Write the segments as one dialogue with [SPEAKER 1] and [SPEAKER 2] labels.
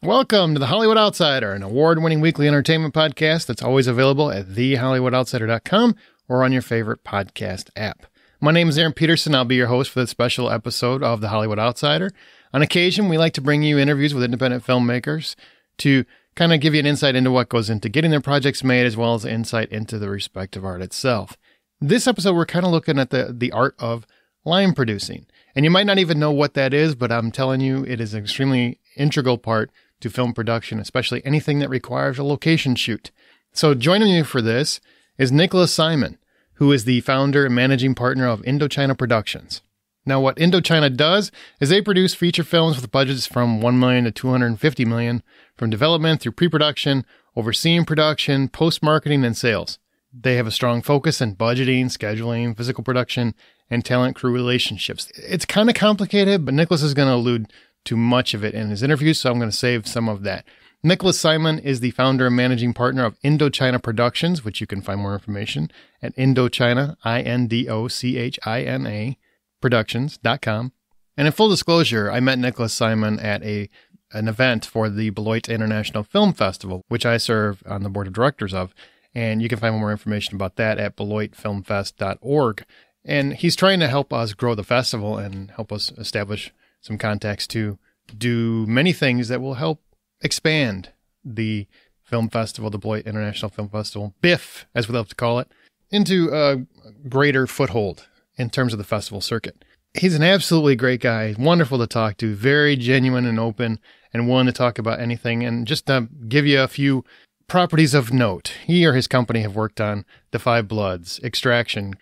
[SPEAKER 1] Welcome to The Hollywood Outsider, an award-winning weekly entertainment podcast that's always available at thehollywoodoutsiders.com or on your favorite podcast app. My name is Aaron Peterson. I'll be your host for this special episode of The Hollywood Outsider. On occasion, we like to bring you interviews with independent filmmakers to kind of give you an insight into what goes into getting their projects made, as well as insight into the respective art itself. This episode, we're kind of looking at the art of line producing. And you might not even know what that is, but I'm telling you, it is an extremely integral part to film production, especially anything that requires a location shoot. So joining me for this is Nicholas Simon, who is the founder and managing partner of Indochina Productions. Now, what Indochina does is they produce feature films with budgets from $1 million to $250 million, from development through pre-production, overseeing production, post-marketing, and sales. They have a strong focus on budgeting, scheduling, physical production, and talent crew relationships. It's kind of complicated, but Nicholas is going to allude to much of it in his interview, so I'm going to save some of that. Nicholas Simon is the founder and managing partner of Indochina Productions, which you can find more information at Indochina, Indochina, Productions.com. And in full disclosure, I met Nicholas Simon at an event for the Beloit International Film Festival, which I serve on the board of directors of. And you can find more information about that at beloitfilmfest.org. And he's trying to help us grow the festival and help us establish some contacts to do many things that will help expand the film festival, the Beloit International Film Festival, BIFF, as we love to call it, into a greater foothold in terms of the festival circuit. He's an absolutely great guy, wonderful to talk to, very genuine and open, and willing to talk about anything. And just to give you a few properties of note, he or his company have worked on The Five Bloods, Extraction,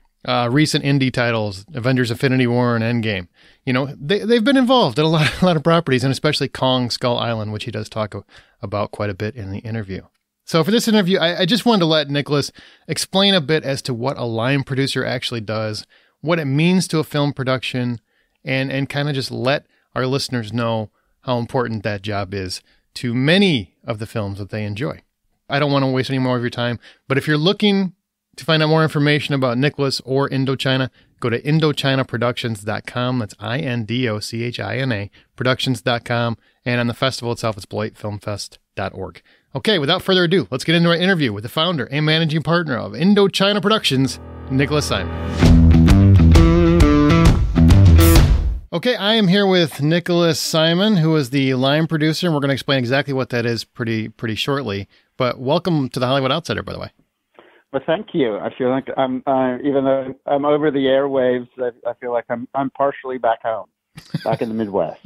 [SPEAKER 1] recent indie titles, Avengers, Infinity War, and Endgame. You know, they've been involved in a lot of properties, and especially Kong Skull Island, which he does talk about quite a bit in the interview. So for this interview, I just wanted to let Nicholas explain a bit as to what a line producer actually does, what it means to a film production, and kind of just let our listeners know how important that job is to many of the films that they enjoy. I don't want to waste any more of your time, but if you're looking to find out more information about Nicholas or Indochina, go to IndochinaProductions.com. That's Indochina Productions.com. And on the festival itself, it's BeloitFilmFest.org. Okay, without further ado, let's get into our interview with the founder and managing partner of Indochina Productions, Nicholas Simon. Okay, I am here with Nicholas Simon, who is the line producer, and we're going to explain exactly what that is pretty shortly. But welcome to the Hollywood Outsider, by the way.
[SPEAKER 2] Well, thank you. I feel like I'm, even though I'm over the airwaves, I feel like I'm partially back home, back in the Midwest.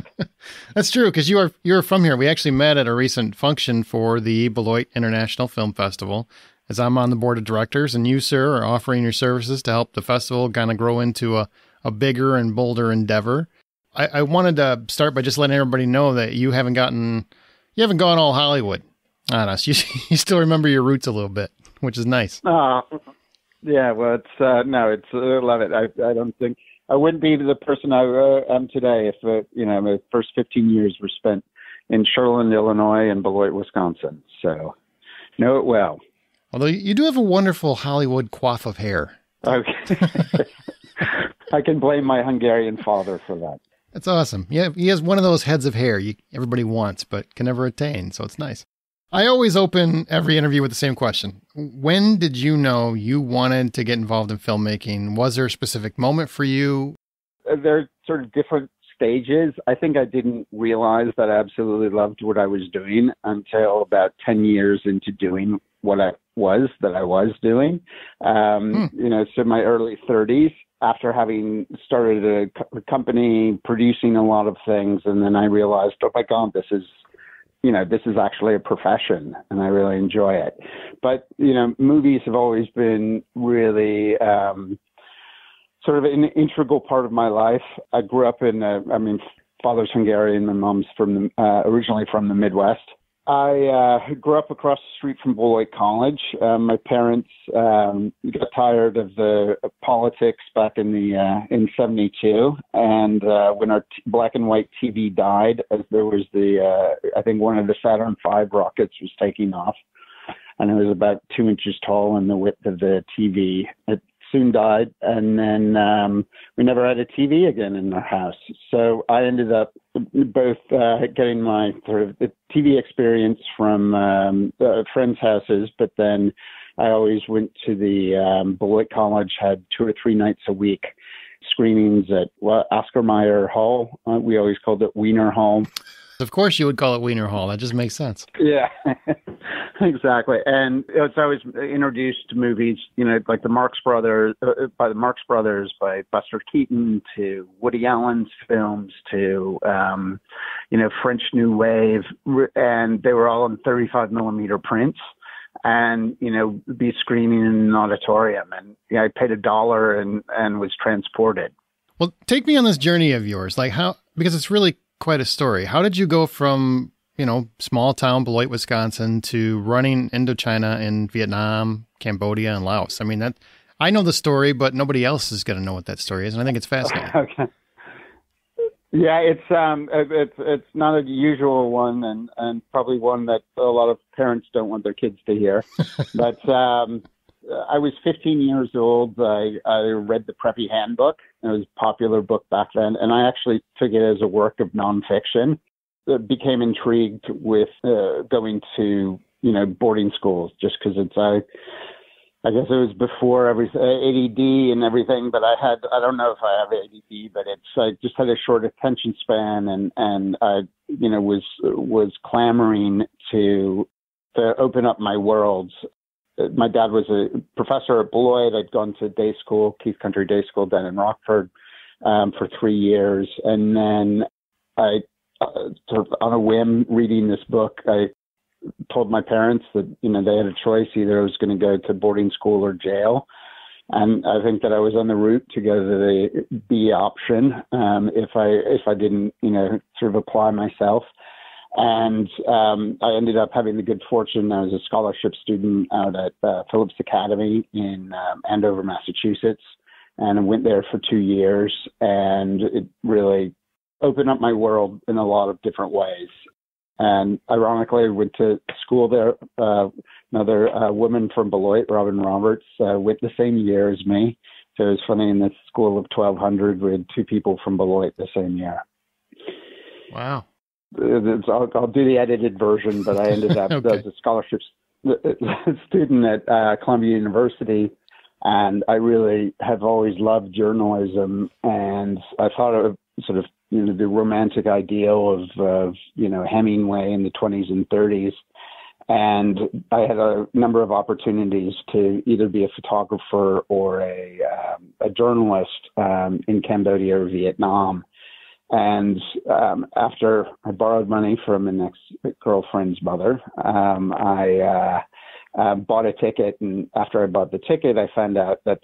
[SPEAKER 1] That's true, because you're from here. We actually met at a recent function for the Beloit International Film Festival, as I'm on the board of directors, and you, sir, are offering your services to help the festival kind of grow into a bigger and bolder endeavor. I wanted to start by just letting everybody know that you haven't gone all Hollywood on us. You still remember your roots a little bit, which is nice.
[SPEAKER 2] Yeah, well, it's I love it. I don't think I wouldn't be the person I am today if my first 15 years were spent in Shirland, Illinois, and Beloit, Wisconsin. So know it well.
[SPEAKER 1] Although you do have a wonderful Hollywood coif of hair.
[SPEAKER 2] Okay, I can blame my Hungarian father for that.
[SPEAKER 1] That's awesome. Yeah, he has one of those heads of hair everybody wants but can never attain. So it's nice. I always open every interview with the same question. When did you know you wanted to get involved in filmmaking? Was there a specific moment for you?
[SPEAKER 2] There are sort of different stages. I think I didn't realize that I absolutely loved what I was doing until about 10 years into doing what I was doing. So my early 30s, after having started a company, producing a lot of things, and then I realized, oh my God, this is actually a profession and I really enjoy it. But, movies have always been really sort of an integral part of my life. I grew up father's Hungarian, my mom's originally from the Midwest. I grew up across the street from Beloit College. My parents got tired of the politics back in '72, and when our black and white TV died, as there was I think one of the Saturn V rockets was taking off, and it was about 2 inches tall and the width of the TV. It soon died, and then we never had a TV again in our house. So I ended up both getting my sort of the TV experience from friends' houses, but then I always went to the Beloit College, had 2 or 3 nights a week screenings at Oscar Mayer Hall. We always called it Wiener Hall.
[SPEAKER 1] Of course you would call it Wiener Hall. That just makes sense.
[SPEAKER 2] Yeah, exactly. And so I was introduced to movies, like the Marx Brothers, by the Marx Brothers, by Buster Keaton, to Woody Allen's films, to, French New Wave. And they were all in 35 millimeter prints. And, be screening in an auditorium. And I paid $1 and was transported.
[SPEAKER 1] Well, take me on this journey of yours. Like because it's really quite a story. How did you go from, small town Beloit, Wisconsin, to running Indochina in Vietnam, Cambodia, and Laos? I mean, I know the story, but nobody else is going to know what that story is, and I think it's fascinating.
[SPEAKER 2] Okay. Yeah, it's not a usual one, and probably one that a lot of parents don't want their kids to hear. But I was 15 years old. I read the Preppy Handbook. It was a popular book back then, and I actually took it as a work of nonfiction. I became intrigued with going to boarding schools, just because I guess it was before ADD and everything, but I don't know if I have ADD, but I just had a short attention span, and I was clamoring to open up my worlds. My dad was a professor at Beloit. I'd gone to day school, Keith Country Day School down in Rockford, for 3 years. And then I, sort of on a whim, reading this book, I told my parents that, they had a choice. Either I was going to go to boarding school or jail. And I think that I was on the route to go to the B option, if I didn't, sort of apply myself. And I ended up having the good fortune. I was a scholarship student out at Phillips Academy in Andover, Massachusetts, and I went there for 2 years, and it really opened up my world in a lot of different ways. And ironically, I went to school there. Another woman from Beloit, Robin Roberts, went the same year as me. So it was funny, in the school of 1,200, we had 2 people from Beloit the same year.
[SPEAKER 1] Wow.
[SPEAKER 2] I'll do the edited version, but I ended up
[SPEAKER 1] Okay.
[SPEAKER 2] as a scholarship student at Columbia University, and I really have always loved journalism, and I thought of sort of the romantic ideal of Hemingway in the 20s and 30s, and I had a number of opportunities to either be a photographer or a journalist in Cambodia or Vietnam. And after I borrowed money from an ex-girlfriend's mother, I bought a ticket. And after I bought the ticket, I found out that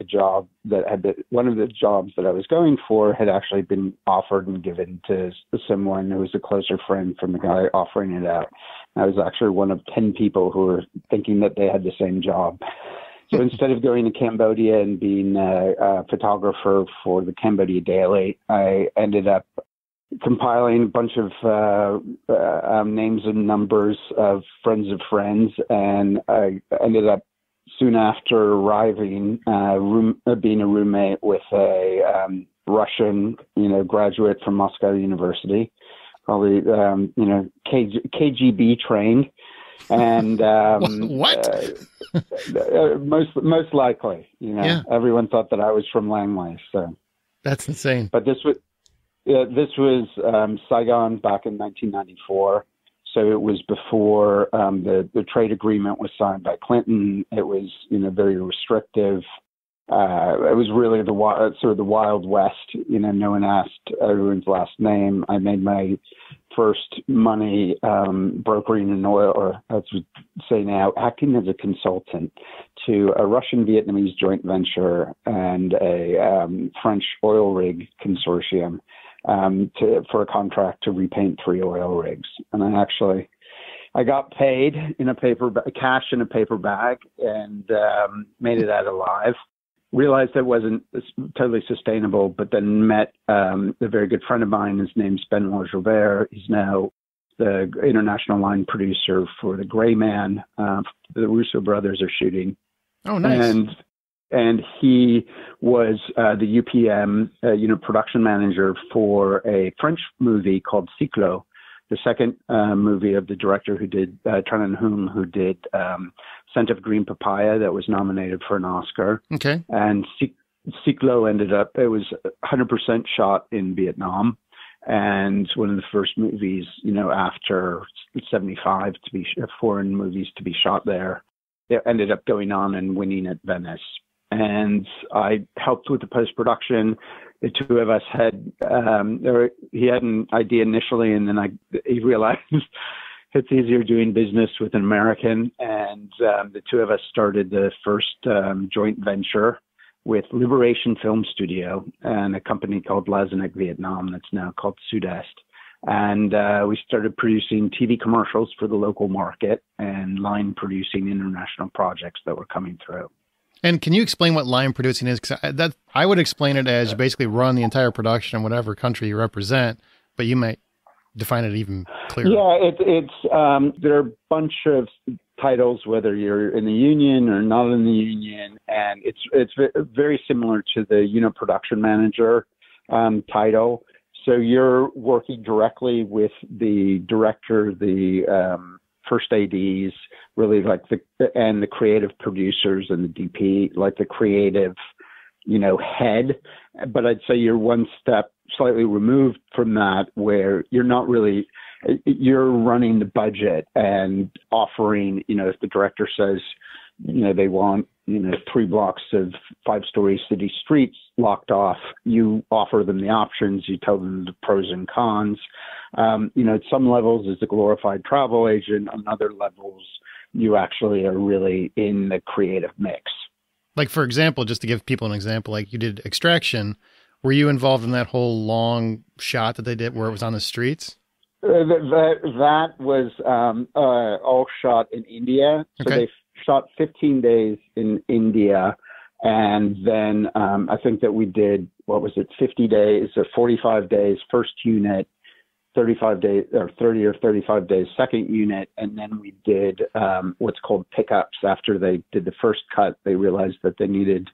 [SPEAKER 2] one of the jobs that I was going for had actually been offered and given to someone who was a closer friend from the guy offering it out. I was actually one of 10 people who were thinking that they had the same job. So instead of going to Cambodia and being a photographer for the Cambodia Daily, I ended up compiling a bunch of names and numbers of friends, and I ended up soon after arriving being a roommate with a Russian, graduate from Moscow University, probably KGB trained, and
[SPEAKER 1] what?
[SPEAKER 2] Most likely,
[SPEAKER 1] Yeah.
[SPEAKER 2] Everyone thought that I was from Langley, so
[SPEAKER 1] That's insane.
[SPEAKER 2] but this was Saigon back in 1994, so it was before the trade agreement was signed by Clinton. It was very restrictive. It was really sort of the Wild West. No one asked everyone's last name. I made my first money brokering in oil, or as we say now, acting as a consultant to a Russian-Vietnamese joint venture and a French oil rig consortium for a contract to repaint 3 oil rigs. And I got paid in cash in a paper bag, and made it out alive. Realized it wasn't totally sustainable, but then met a very good friend of mine. His name's Benoit Joubert. He's now the international line producer for The Gray Man. The Russo brothers are shooting.
[SPEAKER 1] Oh, nice.
[SPEAKER 2] And and he was the UPM, production manager for a French movie called Cyclo, the second movie of the director who did Tran Anh Hung, who did Scent of Green Papaya, that was nominated for an Oscar.
[SPEAKER 1] Okay.
[SPEAKER 2] And Cyclo it was 100% shot in Vietnam, and one of the first movies, after 75 to be foreign movies to be shot there. It ended up going on and winning at Venice. And I helped with the post-production. The two of us he had an idea initially, and then he realized it's easier doing business with an American. And the two of us started the first joint venture with Liberation Film Studio and a company called Lazanek Vietnam that's now called Sud-Est. And we started producing TV commercials for the local market and line producing international projects that were coming through.
[SPEAKER 1] And can you explain what line producing is? Because I would explain it as you basically run the entire production in whatever country you represent, but you might define it even clearer.
[SPEAKER 2] Yeah, there are a bunch of titles, whether you're in the union or not in the union, and it's very similar to the production manager title. So you're working directly with the director, the first ADs, really and the creative producers and the DP, like the creative, head. But I'd say you're one step slightly removed from that, where you're running the budget and offering, if the director says, they want, 3 blocks of 5-story city streets locked off, you offer them the options, you tell them the pros and cons. At some levels it's a glorified travel agent. On other levels, you actually are really in the creative mix.
[SPEAKER 1] Like, for example, just to give people an example, like you did Extraction. Were you involved in that whole long shot that they did where it was on the streets?
[SPEAKER 2] That was all shot in India. So
[SPEAKER 1] Okay.
[SPEAKER 2] they shot 15 days in India. And then I think that we did, 50 days or 45 days, first unit, 35 days or 30 or 35 days, second unit. And then we did what's called pickups. After they did the first cut, they realized that they needed,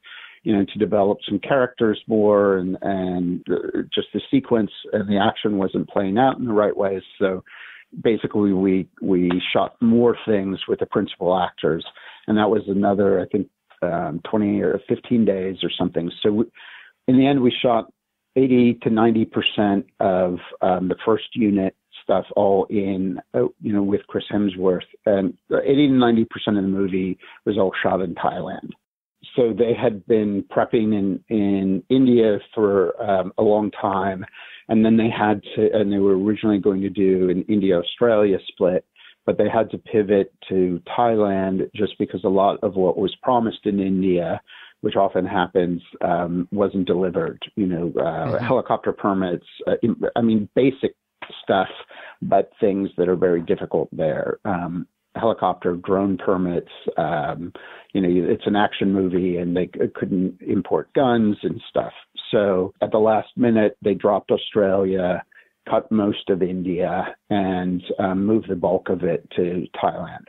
[SPEAKER 2] to develop some characters more and just the sequence and the action wasn't playing out in the right ways. So basically we shot more things with the principal actors. And that was another, I think, 20 or 15 days or something. So in the end, we shot 80 to 90% of the first unit stuff all in, with Chris Hemsworth. And 80 to 90% of the movie was all shot in Thailand. So they had been prepping in India for a long time. And then they were originally going to do an India-Australia split, but they had to pivot to Thailand just because a lot of what was promised in India, which often happens, wasn't delivered. Helicopter permits, basic stuff, but things that are very difficult there. Helicopter drone permits, it's an action movie and they couldn't import guns and stuff. So at the last minute, they dropped Australia, cut most of India, and moved the bulk of it to Thailand.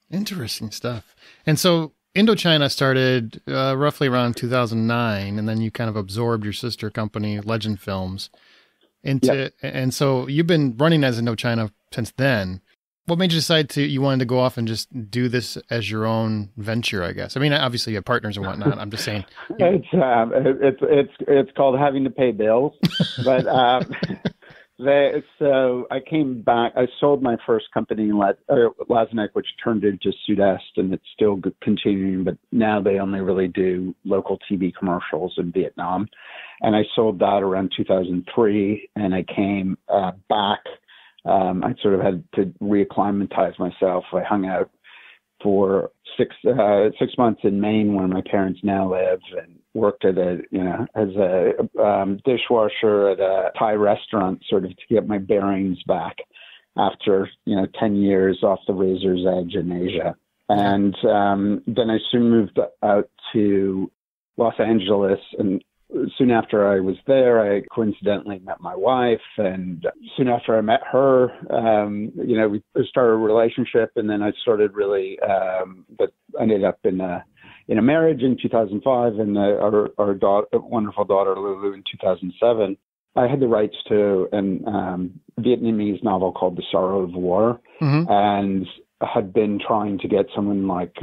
[SPEAKER 1] Interesting stuff. And so Indochina started roughly around 2009, and then you kind of absorbed your sister company, Legend Films,
[SPEAKER 2] Yep.
[SPEAKER 1] And so you've been running as Indochina since then. What made you decide you wanted to go off and just do this as your own venture, I guess? I mean, obviously you have partners and whatnot. I'm just saying.
[SPEAKER 2] It's called having to pay bills, but so I came back. I sold my first company, Lazanek, which turned into Sud-Est, and it's still continuing. But now they only really do local TV commercials in Vietnam, and I sold that around 2003, and I came back. I sort of had to reacclimatize myself. I hung out for 6 months in Maine, where my parents now live, and worked as a dishwasher at a Thai restaurant, sort of to get my bearings back after 10 years off the razor's edge in Asia. And then I soon moved out to Los Angeles, and soon after I was there, I coincidentally met my wife, and soon after I met her, we started a relationship, and then I started really, but ended up in a in a marriage in 2005 and our wonderful daughter Lulu in 2007, I had the rights to a Vietnamese novel called The Sorrow of War, and had been trying to get someone like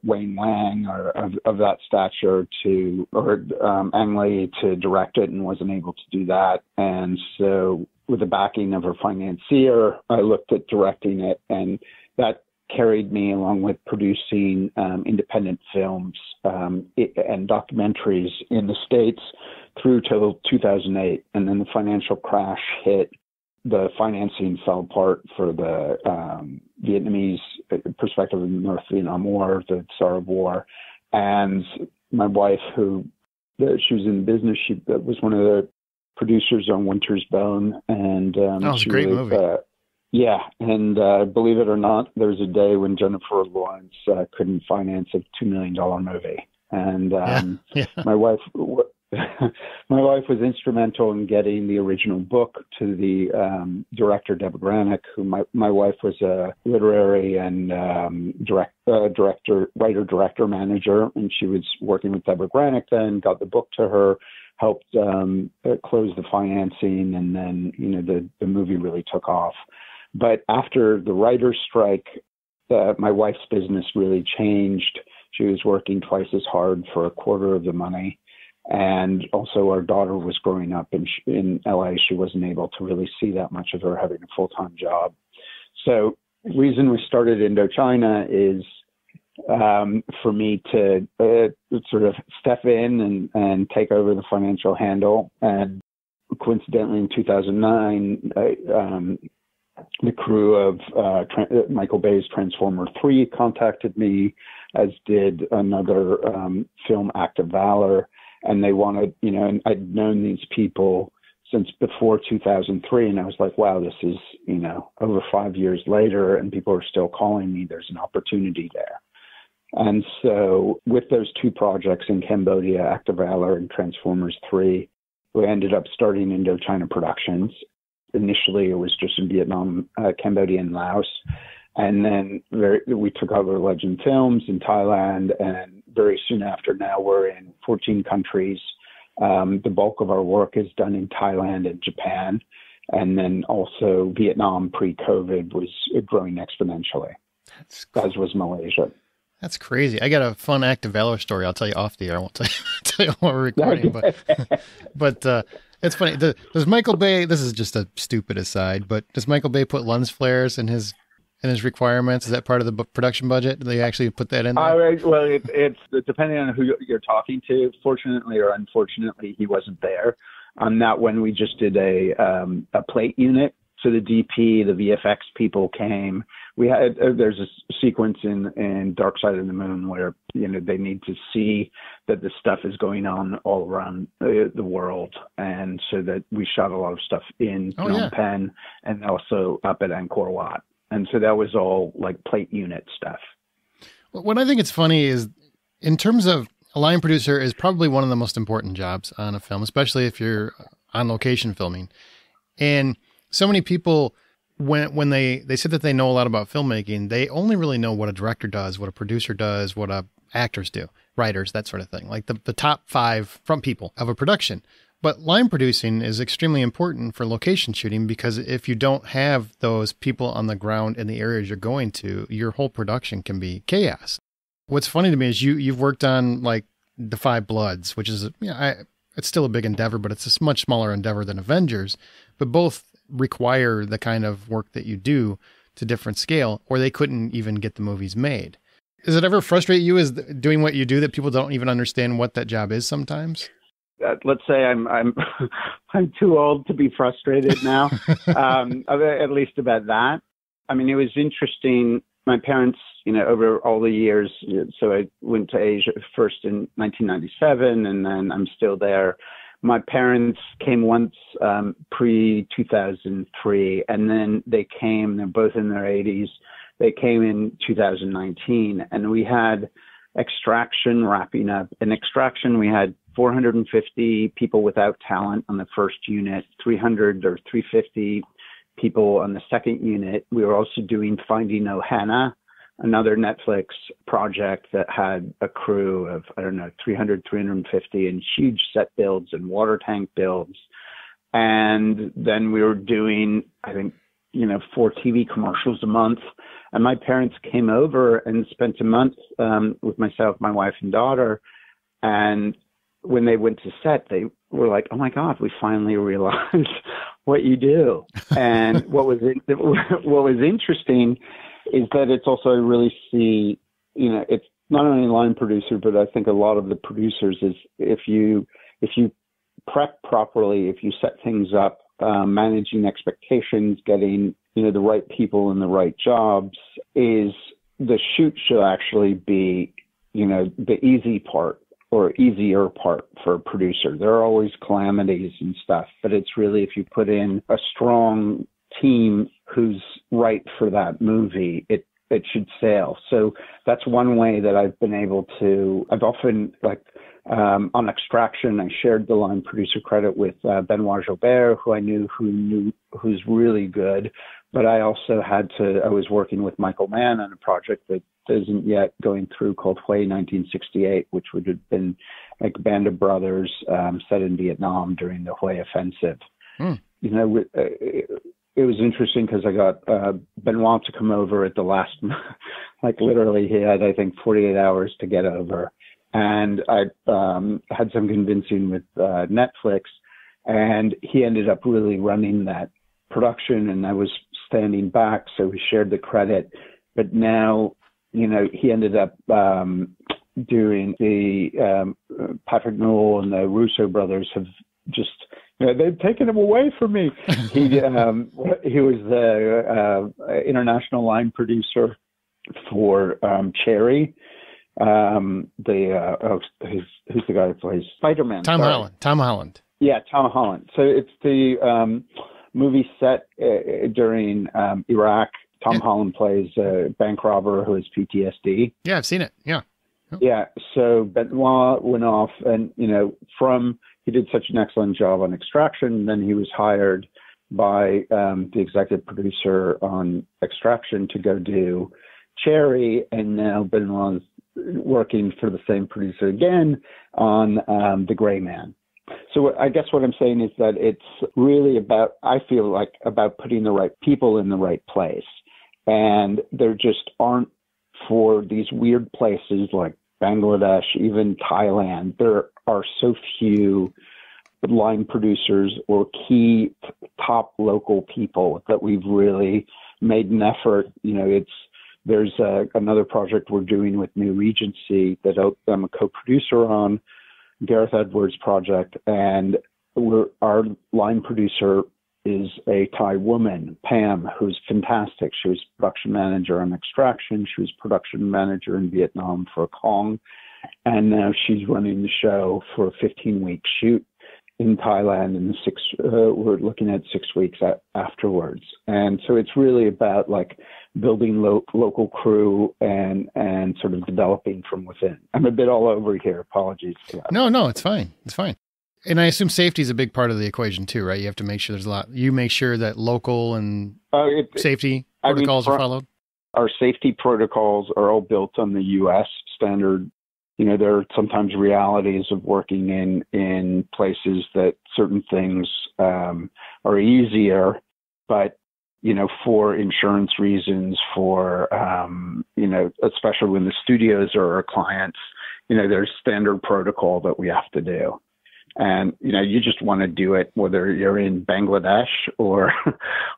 [SPEAKER 2] Wayne Lang or of that stature or Ang Lee to direct it, and wasn't able to do that. And so with the backing of her financier, I looked at directing it, and that carried me along with producing independent films and documentaries in the States through till 2008. And then the financial crash hit. The financing fell apart for the Vietnamese perspective of the North Vietnam War, the Sorrow of War. And my wife, she was in business, she was one of the producers on Winter's Bone. And
[SPEAKER 1] that was a great movie.
[SPEAKER 2] Yeah, and believe it or not, there was a day when Jennifer Lawrence couldn't finance a $2 million movie. And my wife... My wife was instrumental in getting the original book to the director, Deborah Granick, who my wife was a literary and writer, manager, and she was working with Deborah Granick then, got the book to her, helped close the financing, and then, the movie really took off. But after the writer's strike, my wife's business really changed. She was working twice as hard for a quarter of the money. And also our daughter was growing up in LA. She wasn't able to really see that much of her having a full-time job. So the reason we started Indochina is for me to sort of step in and take over the financial handle. And coincidentally, in 2009, the crew of Michael Bay's Transformer 3 contacted me, as did another film, Act of Valor. And they wanted, and I'd known these people since before 2003. And I was like, wow, this is, over 5 years later, and people are still calling me. There's an opportunity there. And so with those two projects in Cambodia, Act of Valor and Transformers 3, we ended up starting Indochina Productions. Initially, it was just in Vietnam, Cambodia, and Laos. And then we took over Legend Films in Thailand, and very soon after now we're in 14 countries. The bulk of our work is done in Thailand and Japan. And then also Vietnam pre-COVID was growing exponentially, as was Malaysia.
[SPEAKER 1] That's crazy. I got a fun Act of Valor story. I'll tell you off the air. I won't tell you while we're recording. But it's funny. Does Michael Bay, this is just a stupid aside, but does Michael Bay put lens flares in his requirements? Is that part of the production budget? Do they actually put that in there?
[SPEAKER 2] Well, it's depending on who you're talking to. Fortunately or unfortunately, he wasn't there. On that one, we just did a plate unit. So the DP, the VFX people came. We had there's a sequence in Dark Side of the Moon where they need to see that the stuff is going on all around the world, and so that we shot a lot of stuff in Phnom Penh and also up at Angkor Wat. And so that was all like plate unit stuff.
[SPEAKER 1] What I think it's funny is, in terms of a line producer, is probably one of the most important jobs on a film, especially if you're on location filming. And so many people, when they say that they know a lot about filmmaking, they only really know what a director does, what a producer does, what actors do, writers, that sort of thing, like the top 5 front people of a production. But line producing is extremely important for location shooting, because if you don't have those people on the ground in the areas you're going to, your whole production can be chaos. What's funny to me is you've worked on like The Five Bloods, which is, it's still a big endeavor, but it's a much smaller endeavor than Avengers, but both require the kind of work that you do to different scale, or they couldn't even get the movies made. Does it ever frustrate you as doing what you do that people don't even understand what that job is sometimes?
[SPEAKER 2] Let's say I'm I'm too old to be frustrated now, at least about that. I mean, it was interesting. My parents, over all the years, so I went to Asia first in 1997, and then I'm still there. My parents came once pre-2003, and then they came, they're both in their 80s. They came in 2019, and we had Extraction wrapping up. In Extraction, we had 450 people without talent on the first unit, 300 or 350 people on the second unit. We were also doing Finding Ohana, another Netflix project that had a crew of, I don't know, 300, 350 and huge set builds and water tank builds. And then we were doing, I think, 4 TV commercials a month. And my parents came over and spent a month with myself, my wife, and daughter. And when they went to set, they were like, "Oh my God, we finally realized what you do." And what was interesting is that it's also really it's not only line producer, but I think a lot of the producers is if you prep properly, if you set things up, managing expectations, getting the right people in the right jobs, is the shoot should actually be the easy part or easier part for a producer. There are always calamities and stuff, but it's really if you put in a strong team who's right for that movie, it should sail. So that's one way that I've been able to. I've often on Extraction, I shared the line producer credit with Benoit Jobert, who's really good. But I also I was working with Michael Mann on a project that isn't yet going through called Hue 1968, which would have been like a band of brothers set in Vietnam during the Hue offensive. It was interesting because I got Benoit to come over at the last, literally he had, I think, 48 hours to get over. And I had some convincing with Netflix, and he ended up really running that production, and I was standing back, so we shared the credit. But now, he ended up doing the Patrick Newell and the Russo brothers have just, they've taken him away from me. He was the international line producer for Cherry. Who's the guy who plays Spider-Man?
[SPEAKER 1] Tom Holland.
[SPEAKER 2] Yeah, Tom Holland. So it's the movie set during Iraq. Tom Holland plays a bank robber who has PTSD.
[SPEAKER 1] Yeah, I've seen it. Yeah.
[SPEAKER 2] Yeah. So Benoit went off and, he did such an excellent job on Extraction. Then he was hired by the executive producer on Extraction to go do Cherry. And now Benoit's working for the same producer again on The Gray Man. So I guess what I'm saying is that it's really I feel like about putting the right people in the right place. And there just aren't, for these weird places like Bangladesh, even Thailand, there are so few line producers or key top local people that we've really made an effort. There's another project we're doing with New Regency that I'm a co-producer on, Gareth Edwards' project, and our line producer is a Thai woman, Pam, who's fantastic. She was production manager on Extraction. She was production manager in Vietnam for Kong. And now she's running the show for a 15-week shoot in Thailand, and we're looking at 6 weeks afterwards. And so it's really about building local crew and sort of developing from within. I'm a bit all over here. Apologies for that.
[SPEAKER 1] No, it's fine. It's fine. And I assume safety is a big part of the equation too, right? You have to make sure you make sure that local and safety protocols are followed.
[SPEAKER 2] Our safety protocols are all built on the U.S. standard. There are sometimes realities of working in places that certain things are easier, but for insurance reasons, for especially when the studios are our clients, there's standard protocol that we have to do. And, you just want to do it, whether you're in Bangladesh or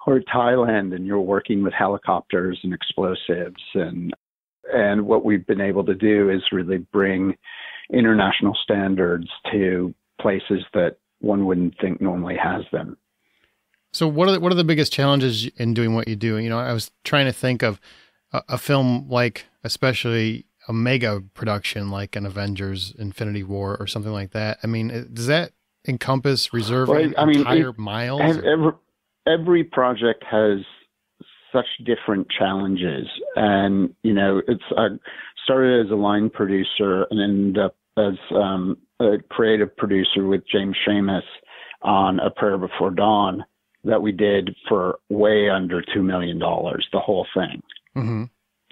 [SPEAKER 2] Thailand, and you're working with helicopters and explosives. And what we've been able to do is really bring international standards to places that one wouldn't think normally has them.
[SPEAKER 1] So what are the biggest challenges in doing what you do? I was trying to think of a film like, especially a mega production like an Avengers, Infinity War, or something like that. I mean, does that encompass reserving entire miles?
[SPEAKER 2] Every project has such different challenges, and I started as a line producer and ended up as a creative producer with James Seamus on A Prayer Before Dawn that we did for way under $2 million, the whole thing.
[SPEAKER 1] Mm-hmm.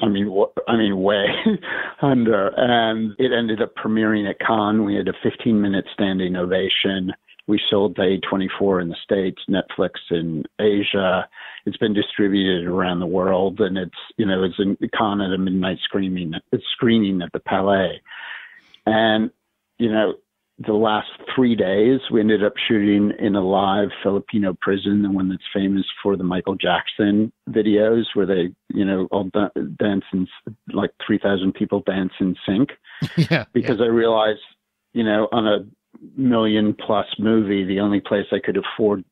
[SPEAKER 2] I mean, I mean, way under. And it ended up premiering at Cannes. We had a 15-minute standing ovation. We sold to A24 in the States, Netflix in Asia. It's been distributed around the world, and it's in Cannes at a midnight screening at the Palais. And, the last 3 days, we ended up shooting in a live Filipino prison, the one that's famous for the Michael Jackson videos where they, all dance in, like 3,000 people dance in sync.
[SPEAKER 1] Yeah.
[SPEAKER 2] Because I realized, on a $1 million+ movie, the only place I could afford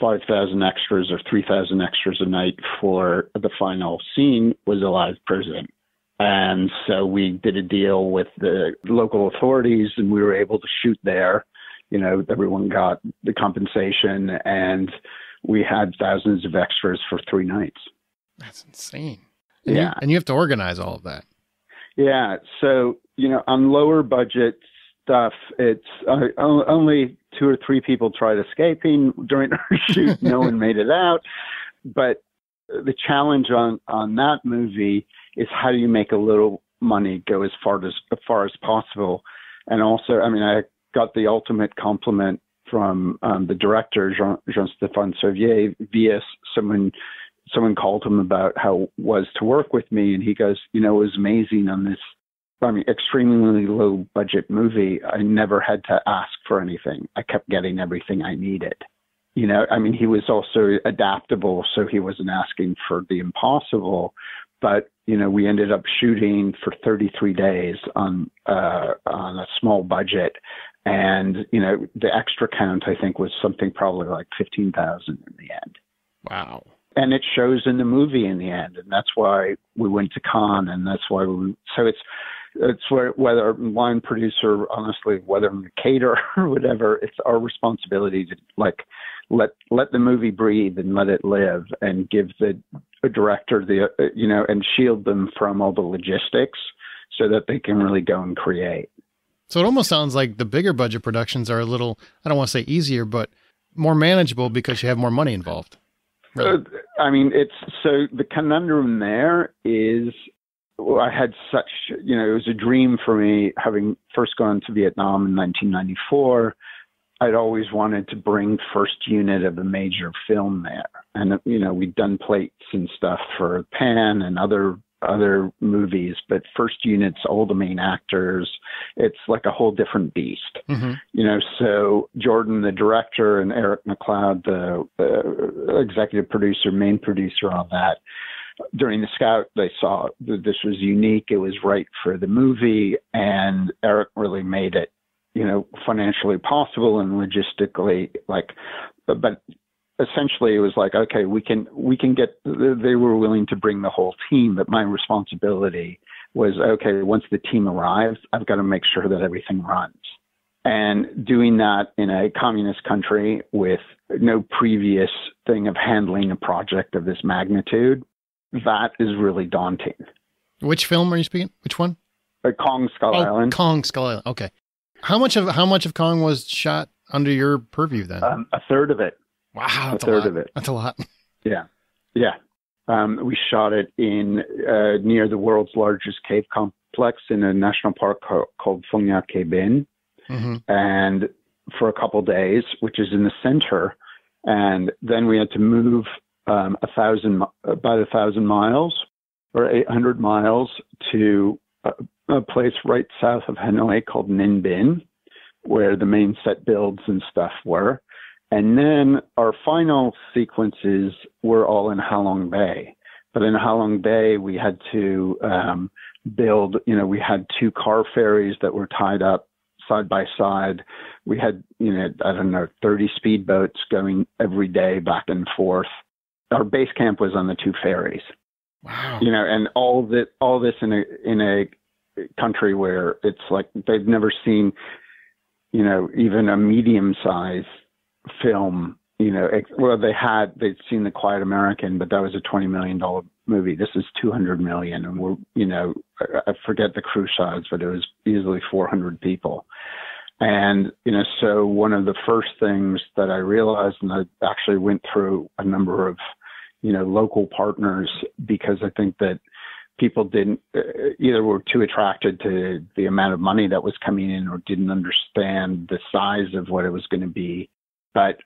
[SPEAKER 2] 5,000 extras or 3,000 extras a night for the final scene was a live prison. And so we did a deal with the local authorities, and we were able to shoot there. Everyone got the compensation, and we had thousands of extras for 3 nights.
[SPEAKER 1] That's insane. And
[SPEAKER 2] yeah.
[SPEAKER 1] And you have to organize all of that.
[SPEAKER 2] Yeah. So, on lower budget stuff, it's only 2 or 3 people tried escaping during our shoot. No one made it out. But the challenge on that movie is how do you make a little money go as far as possible. And also, I got the ultimate compliment from the director, Jean-Stéphane Servier, via someone called him about how it was to work with me. And he goes, it was amazing on this, extremely low budget movie. I never had to ask for anything. I kept getting everything I needed. He was also adaptable, so he wasn't asking for the impossible. But, we ended up shooting for 33 days on a small budget. And, the extra count, I think, was something probably like 15,000 in the end.
[SPEAKER 1] Wow.
[SPEAKER 2] And it shows in the movie in the end. And that's why we went to Cannes. And that's why it's whether I'm line producer, honestly, whether I'm a caterer or whatever, it's our responsibility to let the movie breathe and let it live, and give the director and shield them from all the logistics so that they can really go and create.
[SPEAKER 1] So it almost sounds like the bigger budget productions are a little, I don't want to say easier, but more manageable because you have more money involved. Really.
[SPEAKER 2] So the conundrum there is, I had such, it was a dream for me, having first gone to Vietnam in 1994. I'd always wanted to bring first unit of a major film there. And, we'd done plates and stuff for Pan and other movies, but first units, all the main actors, it's like a whole different beast. Mm-hmm. So Jordan, the director, and Eric McLeod, the executive producer, main producer on that, during the scout, they saw that this was unique. It was right for the movie, and Eric really made it, financially possible and logistically, but essentially it was like, okay, we can get, they were willing to bring the whole team, but my responsibility was, okay, once the team arrives, I've got to make sure that everything runs. And doing that in a communist country with no previous thing of handling a project of this magnitude, that is really daunting.
[SPEAKER 1] Which film are you speaking? Which one?
[SPEAKER 2] Kong Skull Island.
[SPEAKER 1] Kong Skull Island. Okay. How much of Kong was shot under your purview then?
[SPEAKER 2] A third of it.
[SPEAKER 1] Wow,
[SPEAKER 2] that's a third of it.
[SPEAKER 1] That's a lot.
[SPEAKER 2] Yeah. We shot it in near the world's largest cave complex in a national park called Phong Nha Khe Bin, and for a couple days, which is in the center, and then we had to move about 1,000 miles or 800 miles to a place right south of Hanoi called Ninh Binh, where the main set builds and stuff were. And then our final sequences were all in Halong Bay. But in Halong Bay, we had to build, we had 2 car ferries that were tied up side by side. We had, 30 speedboats going every day back and forth. Our base camp was on the 2 ferries.
[SPEAKER 1] Wow.
[SPEAKER 2] And all this in a country where it's like they've never seen, even a medium-sized film. They'd seen The Quiet American, but that was a $20 million movie. This is $200 million, and we're, I forget the crew size, but it was easily 400 people. And so one of the first things that I realized, and I actually went through a number of local partners, because I think that people didn't either were too attracted to the amount of money that was coming in or didn't understand the size of what it was going to be. But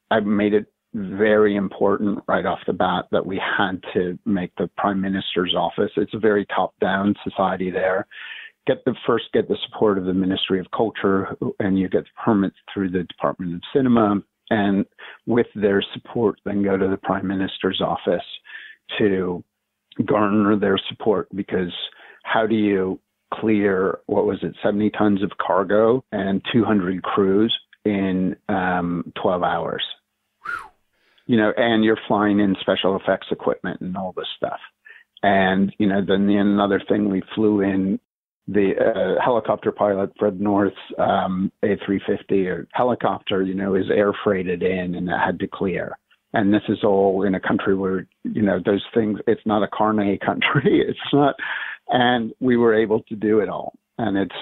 [SPEAKER 2] I made it very important right off the bat that we had to make the Prime Minister's office. It's a very top-down society there. Get the support of the Ministry of Culture, and you get the permits through the Department of Cinema. And with their support, then go to the Prime Minister's office to garner their support, because how do you clear, 70 tons of cargo and 200 crews in 12 hours? And you're flying in special effects equipment and all this stuff. And, then another thing, we flew in the helicopter pilot, Fred North's A350 or helicopter, is air freighted in, and it had to clear. And this is all in a country where, those things, it's not a carne country. It's not, and we were able to do it all. And it's,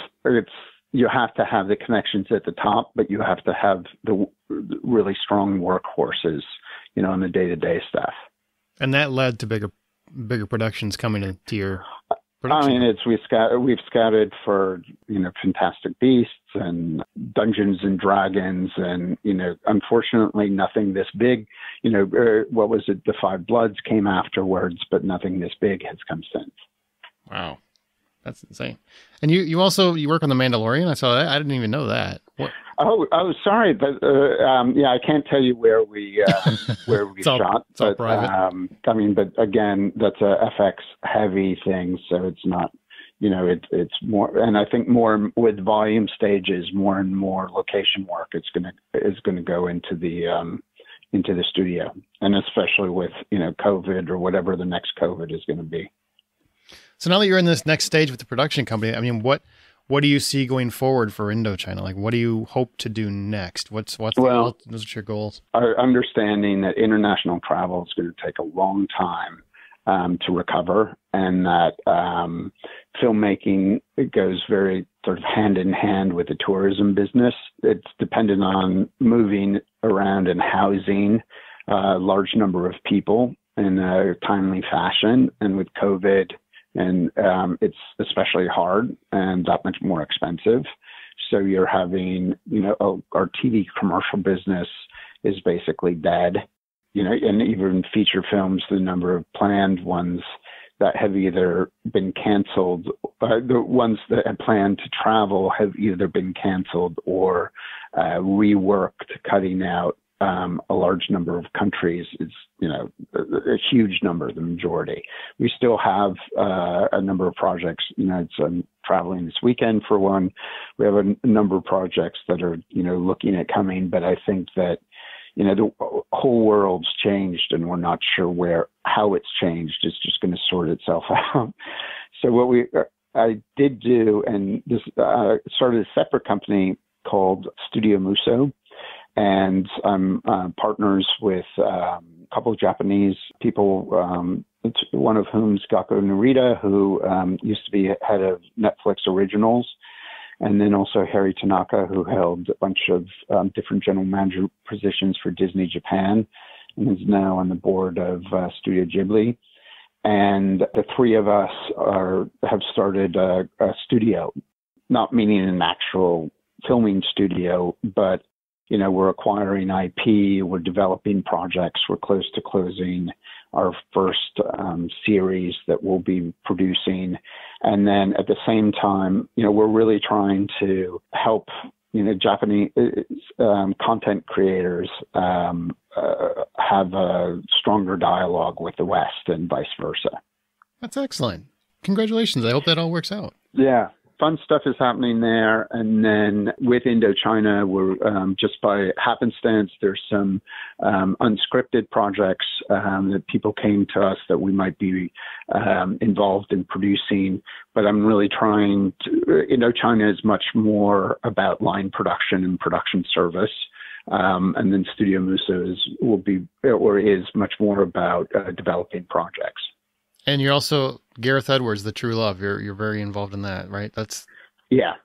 [SPEAKER 2] you have to have the connections at the top, but you have to have the really strong workhorses, on the day-to-day stuff.
[SPEAKER 1] And that led to bigger productions coming into your production.
[SPEAKER 2] I mean, we've scouted for, Fantastic Beasts and Dungeons and Dragons, and, unfortunately nothing this big. What was it? The Five Bloods came afterwards, but nothing this big has come since.
[SPEAKER 1] Wow. That's insane. And you also work on The Mandalorian. I saw that. I didn't even know that. What?
[SPEAKER 2] Oh, sorry, but I can't tell you where we shot.
[SPEAKER 1] It's all private.
[SPEAKER 2] But again, that's a FX heavy thing, so it's not. It's more, and I think more with volume stages, more and more location work is gonna go into the studio, and especially with COVID or whatever the next COVID is going to be.
[SPEAKER 1] So now that you're in this next stage with the production company, I mean, what do you see going forward for Indochina? Like, what do you hope to do next? What's your goals?
[SPEAKER 2] Our understanding that international travel is going to take a long time to recover, and that filmmaking goes very sort of hand in hand with the tourism business. It's dependent on moving around and housing a large number of people in a timely fashion, and with COVID. And it's especially hard and that much more expensive. So you're having, our TV commercial business is basically dead, and even feature films, the number of planned ones that have either been canceled, the ones that had planned to travel have either been canceled or reworked, cutting out a large number of countries. It's, a huge number, the majority. We still have a number of projects. I'm traveling this weekend for one. We have a number of projects that are, looking at coming, but I think that, the whole world's changed, and we're not sure how it's changed. It's just going to sort itself out. So I did do, and this started a separate company called Studio Muso. And I'm partners with a couple of Japanese people, one of whom is Gakko Narita, who used to be head of Netflix Originals, and then also Harry Tanaka, who held a bunch of different general manager positions for Disney Japan, and is now on the board of Studio Ghibli. And the three of us have started a studio, not meaning an actual filming studio, but we're acquiring IP, we're developing projects, we're close to closing our first series that we'll be producing. And then at the same time, we're really trying to help, Japanese content creators have a stronger dialogue with the West and vice versa.
[SPEAKER 1] That's excellent. Congratulations. I hope that all works out.
[SPEAKER 2] Yeah. Fun stuff is happening there. And then with Indochina, we're just by happenstance, there's some unscripted projects that people came to us that we might be involved in producing. But I'm really trying to, Indochina is much more about line production and production service. And then Studio Muso is much more about developing projects.
[SPEAKER 1] And you're also Gareth Edwards, The True Love. You're very involved in that, right?
[SPEAKER 2] Yeah.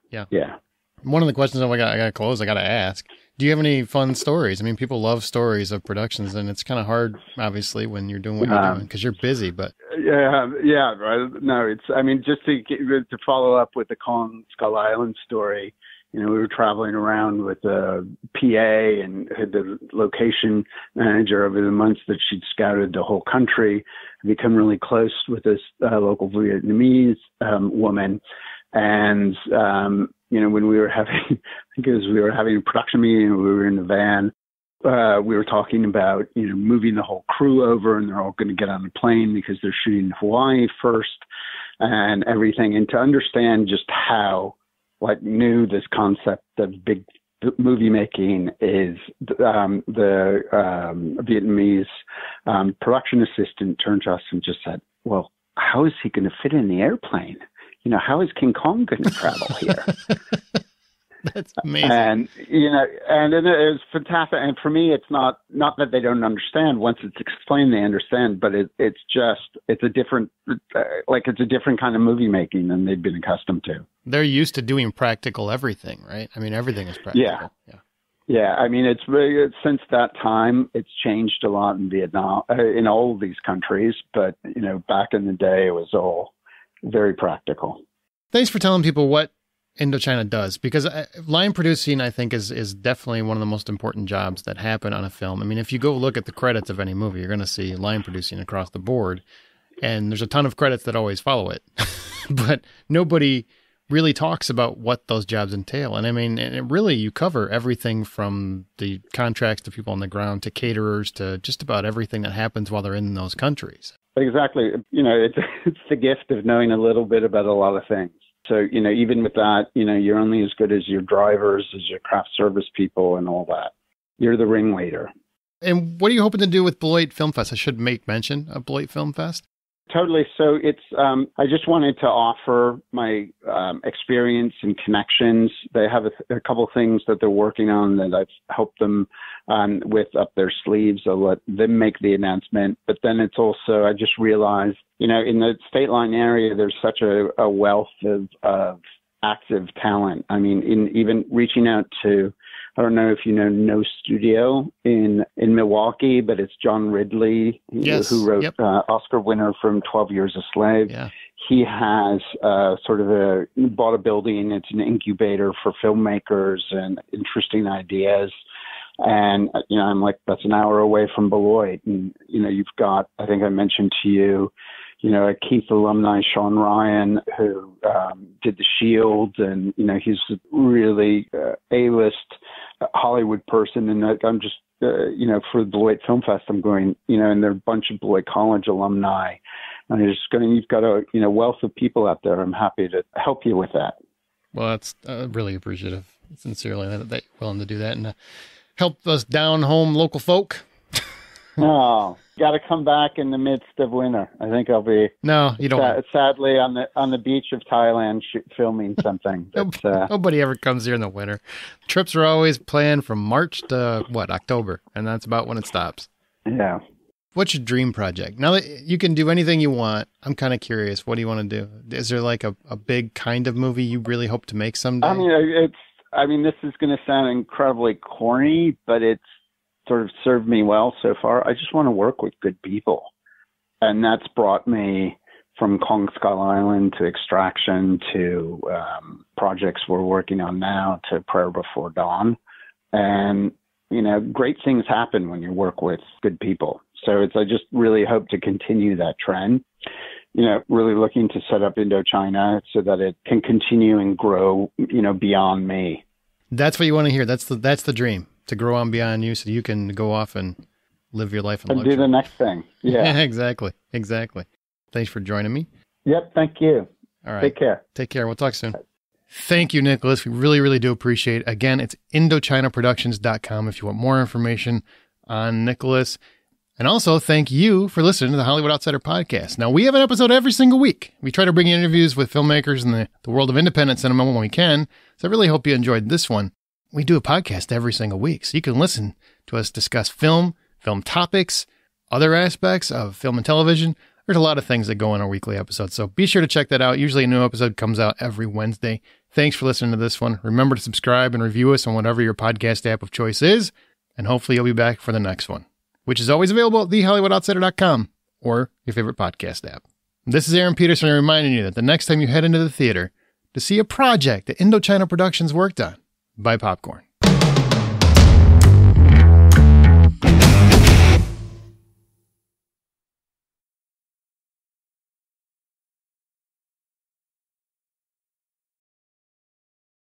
[SPEAKER 1] One of the questions I got to close, I got to ask. Do you have any fun stories? I mean, people love stories of productions, and it's kind of hard, obviously, when you're doing what you're doing because you're busy. But
[SPEAKER 2] yeah, right. No, it's. I mean, just to follow up with the Kong Skull Island story. We were traveling around with a PA and had the location manager over the months that she'd scouted the whole country, become really close with this local Vietnamese woman. And, when we were having, we were having a production meeting, we were in the van, we were talking about, moving the whole crew over, and they're all going to get on the plane because they're shooting in Hawaii first and everything. And to understand just how new this concept of big movie making is, the Vietnamese production assistant turned to us and just said, well, how is he going to fit in the airplane? How is King Kong going to travel here?
[SPEAKER 1] That's amazing.
[SPEAKER 2] And, and it was fantastic. And for me, it's not that they don't understand. Once it's explained, they understand, but it's a different, it's a different kind of movie making than they've been accustomed to.
[SPEAKER 1] They're used to doing practical everything, right? I mean, everything is practical.
[SPEAKER 2] Yeah. I mean, it's since that time, it's changed a lot in Vietnam, in all of these countries. But, back in the day, it was all very practical.
[SPEAKER 1] Thanks for telling people what Indochina does, because line producing, I think, is definitely one of the most important jobs that happen on a film. I mean, if you go look at the credits of any movie, you're going to see line producing across the board, and there's a ton of credits that always follow it. But nobody really talks about what those jobs entail. And I mean, really, you cover everything from the contracts to people on the ground to caterers to just about everything that happens while they're in those countries.
[SPEAKER 2] Exactly. It's the gift of knowing a little bit about a lot of things. So, even with that, you're only as good as your drivers, as your craft service people and all that. You're the ringleader.
[SPEAKER 1] And what are you hoping to do with Beloit Film Fest? I should make mention of Beloit Film Fest.
[SPEAKER 2] Totally. So it's, I just wanted to offer my experience and connections. They have a couple things that they're working on that I've helped them with up their sleeves. I'll let them make the announcement. But then it's also, I just realized, in the State Line area, there's such a wealth of active talent. I mean, in even reaching out to, I don't know if you know No Studio in Milwaukee, but it's John Ridley, who wrote Oscar winner from 12 Years a Slave. Yeah. He has bought a building. It's an incubator for filmmakers and interesting ideas. And, I'm like, that's an hour away from Beloit. And, you've got, I think I mentioned to you, a Keith alumni, Sean Ryan, who did The Shield, and, he's a really A-list Hollywood person. And I'm just, for the Beloit Film Fest, I'm going, and there are a bunch of Beloit College alumni. And I'm just going, you've got a wealth of people out there. I'm happy to help you with that.
[SPEAKER 1] Well, that's really appreciative, sincerely, that you're willing to do that and help us down home local folk.
[SPEAKER 2] Oh, got to come back in the midst of winter. I think I'll be sadly on the beach of Thailand filming something. But,
[SPEAKER 1] nobody ever comes here in the winter. Trips are always planned from March to October, and that's about when it stops.
[SPEAKER 2] Yeah.
[SPEAKER 1] What's your dream project? Now that you can do anything you want, I'm kind of curious. What do you want to do? Is there like a big kind of movie you really hope to make someday?
[SPEAKER 2] I mean, this is going to sound incredibly corny, but it's sort of served me well so far. I just want to work with good people. And that's brought me from Kong Skull Island to Extraction to projects we're working on now to Prayer Before Dawn. And, great things happen when you work with good people. So I just really hope to continue that trend. Really looking to set up Indochina so that it can continue and grow, beyond me. That's
[SPEAKER 1] what you want to hear. That's the dream, to grow on beyond you so you can go off and live your life in luxury.
[SPEAKER 2] And do the next thing. Yeah.
[SPEAKER 1] Exactly. Thanks for joining me.
[SPEAKER 2] Yep. Thank you.
[SPEAKER 1] All right.
[SPEAKER 2] Take care.
[SPEAKER 1] Take care. We'll talk soon. Thank you, Nicholas. We really, really do appreciate it. Again, it's IndochinaProductions.com if you want more information on Nicholas. And also, thank you for listening to the Hollywood Outsider Podcast. Now, we have an episode every single week. We try to bring you interviews with filmmakers in the world of independent cinema when we can. So I really hope you enjoyed this one. We do a podcast every single week, so you can listen to us discuss film topics, other aspects of film and television. There's a lot of things that go in our weekly episodes, so be sure to check that out. Usually a new episode comes out every Wednesday. Thanks for listening to this one. Remember to subscribe and review us on whatever your podcast app of choice is, and hopefully you'll be back for the next one, which is always available at thehollywoodoutsiders.com or your favorite podcast app. This is Aaron Peterson reminding you that the next time you head into the theater to see a project that Indochina Productions worked on, buy popcorn.